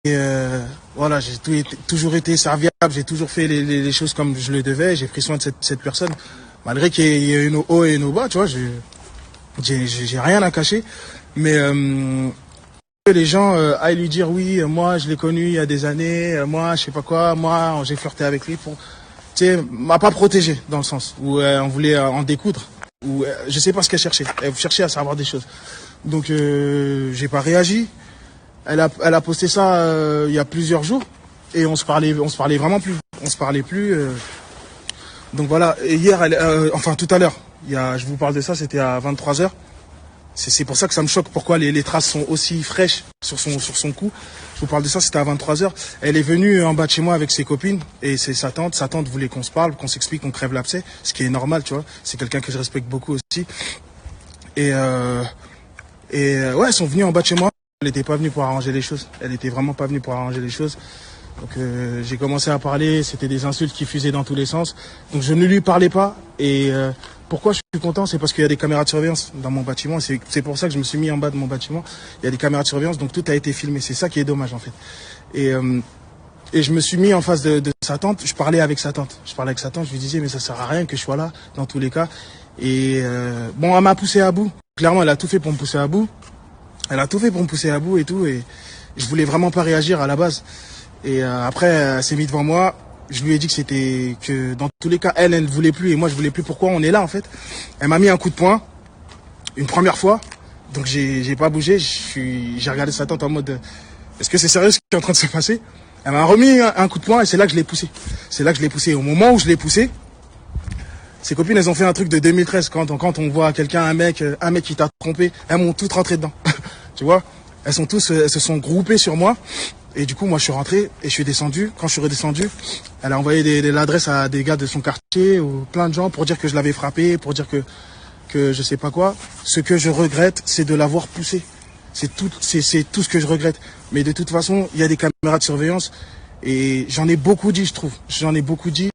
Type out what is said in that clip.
Et voilà, j'ai toujours été serviable, j'ai toujours fait les choses comme je le devais, j'ai pris soin de cette personne. Malgré qu'il y ait une haut et une bas, tu vois, j'ai rien à cacher. Mais les gens aillent lui dire oui, moi je l'ai connu il y a des années, moi je sais pas quoi, moi j'ai flirté avec lui. Tu sais, m'a pas protégé dans le sens où on voulait en découdre. Ou je sais pas ce qu'elle cherchait. Elle cherchait à savoir des choses. Donc j'ai pas réagi. Elle a posté ça il y a plusieurs jours et on se parlait vraiment plus. On se parlait plus. Donc voilà. Et hier, enfin tout à l'heure, je vous parle de ça, c'était à 23h. C'est pour ça que ça me choque pourquoi les traces sont aussi fraîches sur son cou. Je vous parle de ça, c'était à 23h. Elle est venue en bas de chez moi avec ses copines et c'est sa tante. Sa tante voulait qu'on se parle, qu'on s'explique, qu'on crève l'abcès, ce qui est normal, tu vois. C'est quelqu'un que je respecte beaucoup aussi. Et ouais, elles sont venues en bas de chez moi. Elle n'était pas venue pour arranger les choses. Elle n'était vraiment pas venue pour arranger les choses. Donc j'ai commencé à parler, c'était des insultes qui fusaient dans tous les sens. Donc je ne lui parlais pas. Et pourquoi je suis content, c'est parce qu'il y a des caméras de surveillance dans mon bâtiment. C'est pour ça que je me suis mis en bas de mon bâtiment. Il y a des caméras de surveillance, donc tout a été filmé. C'est ça qui est dommage en fait. Et je me suis mis en face de sa tante. Je parlais avec sa tante. Je lui disais mais ça sert à rien que je sois là dans tous les cas. Et bon, elle m'a poussé à bout. Clairement, elle a tout fait pour me pousser à bout. Et tout. Et je voulais vraiment pas réagir à la base. Et après, elle s'est mise devant moi. Je lui ai dit que dans tous les cas, elle ne voulait plus et moi je voulais plus. Pourquoi on est là en fait? Elle m'a mis un coup de poing une première fois. Donc j'ai pas bougé. J'ai regardé sa tante en mode est-ce que c'est sérieux ce qui est en train de se passer? Elle m'a remis un coup de poing et c'est là que je l'ai poussé. Et au moment où je l'ai poussé, ses copines, elles ont fait un truc de 2013 quand on voit quelqu'un, un mec qui t'a trompé, elles m'ont toutes rentré dedans. Tu vois, elles se sont groupées sur moi. Et du coup, moi, je suis rentré et je suis descendu. Quand je suis redescendu, elle a envoyé l'adresse à des gars de son quartier ou plein de gens pour dire que je l'avais frappé, pour dire que je sais pas quoi. Ce que je regrette, c'est de l'avoir poussé. C'est tout ce que je regrette. Mais de toute façon, il y a des caméras de surveillance et j'en ai beaucoup dit, je trouve. J'en ai beaucoup dit.